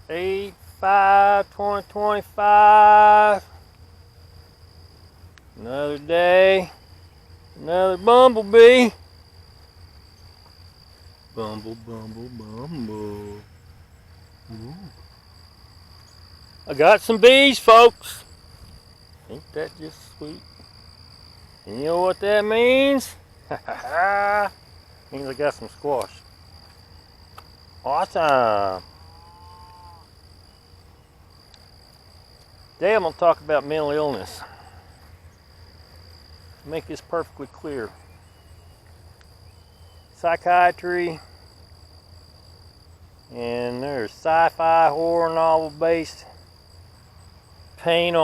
8/5/2025. Another day, another bumblebee. Bumble. Ooh. I got some bees, folks. Ain't that just sweet? And you know what that means? Means I got some squash. Awesome. Today I'm going to talk about mental illness. To make this perfectly clear. Psychiatry, and there's sci-fi horror novel based paint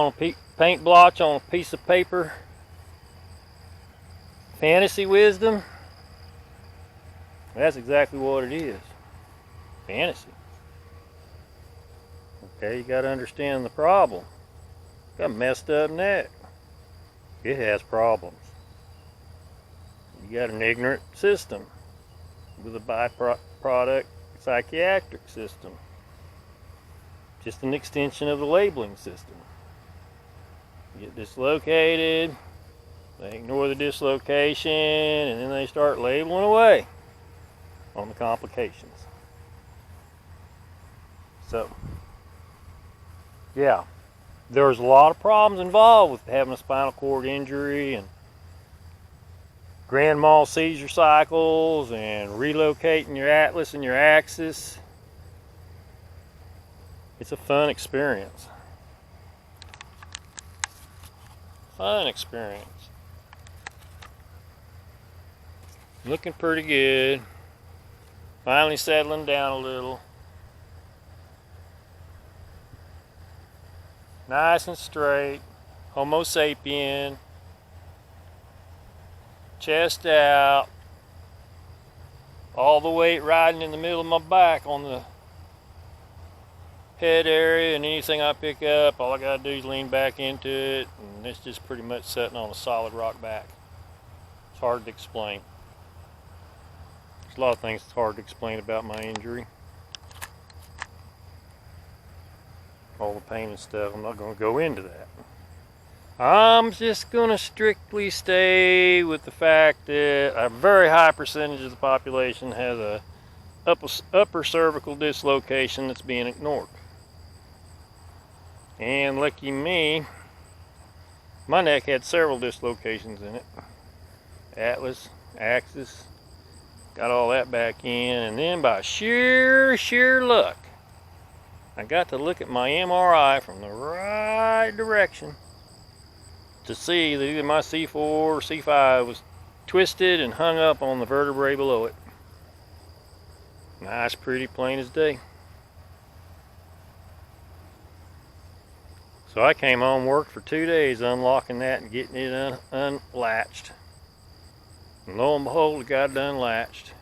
blotch on a piece of paper. Fantasy wisdom. That's exactly what it is. Fantasy. Okay, you got to understand the problem. Got a messed up neck. It has problems. You got an ignorant system with a byproduct psychiatric system. Just an extension of the labeling system. You get dislocated, they ignore the dislocation, and then they start labeling away on the complications. So, yeah, there's a lot of problems involved with having a spinal cord injury and grand mal seizure cycles and relocating your atlas and your axis. It's a fun experience. Fun experience. Looking pretty good. Finally settling down a little. Nice and straight. Homo sapien. Chest out. All the weight riding in the middle of my back on the head area, and anything I pick up, all I gotta do is lean back into it, and it's just pretty much sitting on a solid rock back. It's hard to explain. There's a lot of things that's hard to explain about my injury. All the pain and stuff, I'm not gonna go into that. I'm just going to strictly stay with the fact that a very high percentage of the population has a upper cervical dislocation that's being ignored. And lucky me, my neck had several dislocations in it. Atlas, axis, got all that back in, and then by sheer luck, I got to look at my MRI from the right direction to see that either my C4 or C5 was twisted and hung up on the vertebrae below it. Nice, pretty, plain as day. So I came home, worked for 2 days unlocking that and getting it unlatched. And lo and behold, it got it unlatched.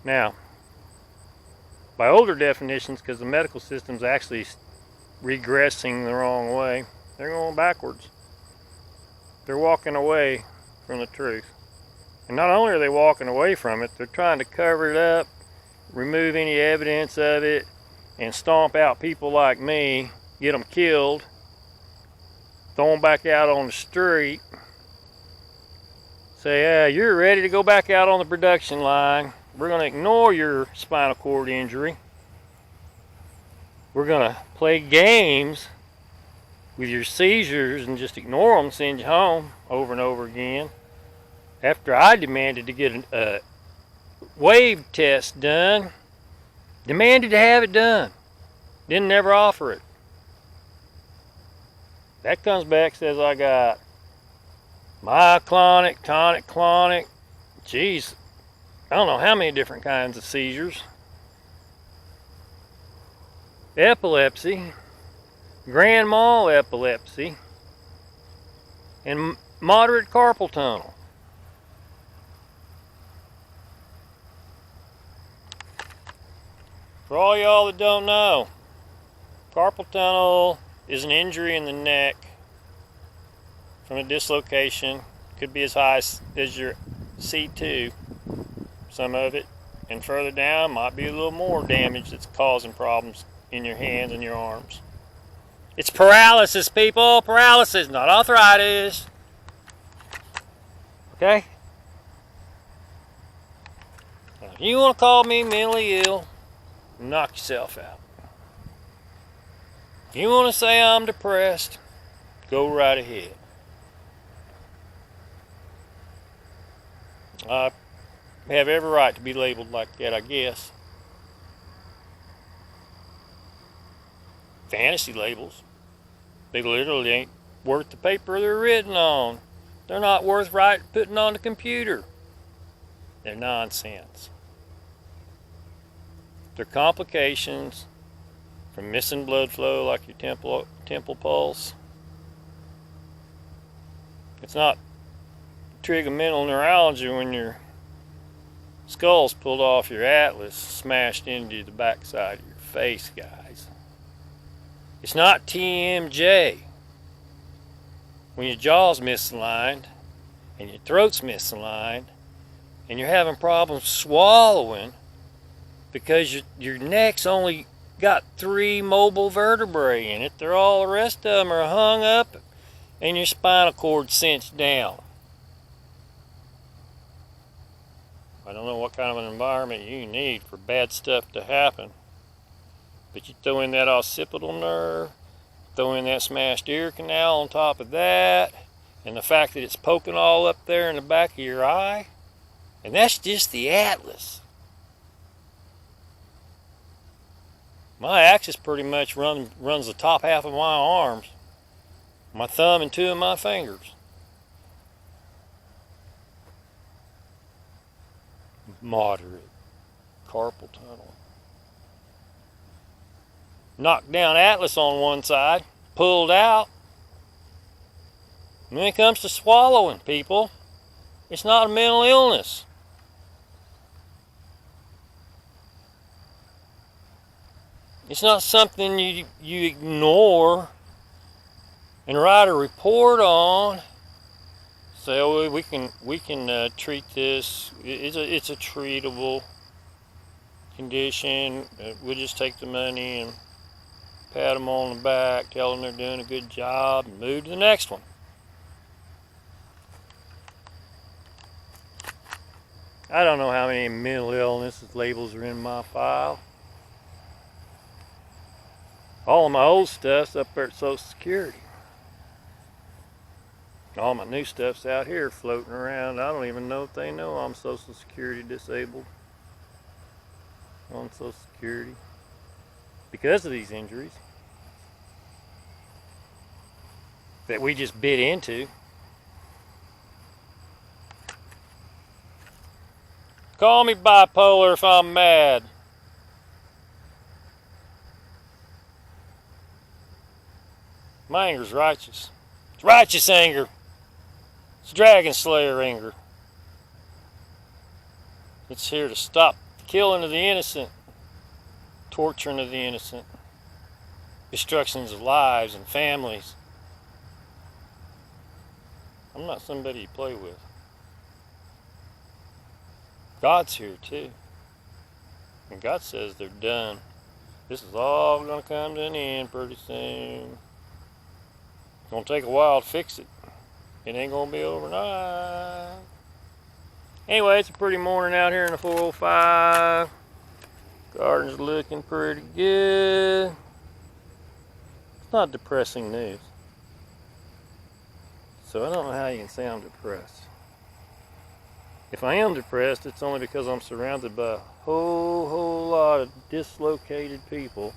Now, by older definitions, because the medical system's actually regressing the wrong way, they're going backwards. They're walking away from the truth. And not only are they walking away from it, they're trying to cover it up, remove any evidence of it, and stomp out people like me, get them killed, throw them back out on the street, say, yeah, you're ready to go back out on the production line. We're going to ignore your spinal cord injury. We're going to play games with your seizures and just ignore them, send you home over and over again. After I demanded to get a wave test done, demanded to have it done, didn't never offer it. That comes back, says I got myoclonic, tonic-clonic, geez, I don't know how many different kinds of seizures. Epilepsy, grand mal epilepsy, and moderate carpal tunnel. For all y'all that don't know, carpal tunnel is an injury in the neck from a dislocation. Could be as high as your C2, some of it. and further down might be a little more damage that's causing problems in your hands and your arms. It's paralysis, people. Paralysis, not arthritis. Okay? Now, if you want to call me mentally ill, knock yourself out. If you want to say I'm depressed, go right ahead. I have every right to be labeled like that, I guess. Fantasy labels. They literally ain't worth the paper they're written on. They're not worth putting on the computer. They're nonsense. They're complications from missing blood flow like your temple pulse. It's not trigeminal neuralgia when your skull's pulled off your atlas, smashed into the backside of your face, guys. It's not TMJ when your jaw's misaligned and your throat's misaligned and you're having problems swallowing because your neck's only got 3 mobile vertebrae in it. The rest of them are hung up and your spinal cord cinched down. I don't know what kind of an environment you need for bad stuff to happen, but you throw in that occipital nerve, throw in that smashed ear canal on top of that, and the fact that it's poking all up there in the back of your eye, and that's just the atlas. My axis pretty much runs the top half of my arms, my thumb and 2 of my fingers. Moderate carpal tunnel. Knocked down atlas on one side, pulled out. When it comes to swallowing, people, it's not a mental illness. It's not something you ignore and write a report on. Say, oh, we can treat this. It's a treatable condition. We'll just take the money and pat them on the back, tell them they're doing a good job, and move to the next one. I don't know how many mental illnesses labels are in my file. All of my old stuff's up there at Social Security. All my new stuff's out here floating around. I don't even know if they know I'm Social Security disabled on Social Security because of these injuries that we just bit into. Call me bipolar if I'm mad. My anger's righteous. It's righteous anger. It's Dragon Slayer anger. It's here to stop killing of the innocent, torturing of the innocent, destructions of lives and families. I'm not somebody you play with. God's here too. And God says they're done. This is all going to come to an end pretty soon. It's going to take a while to fix it. It ain't going to be overnight. Anyway, it's a pretty morning out here in the 405. Garden's looking pretty good. It's not depressing news. So I don't know how you can say I'm depressed. If I am depressed, it's only because I'm surrounded by a whole lot of dislocated people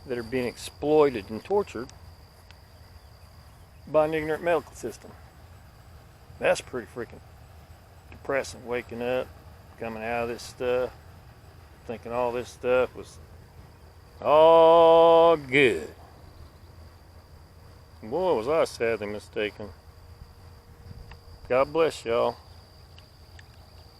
that are being exploited and tortured by an ignorant medical system. That's pretty freaking depressing, waking up, coming out of this stuff, thinking all this stuff was all good. Boy, was I sadly mistaken. God bless y'all.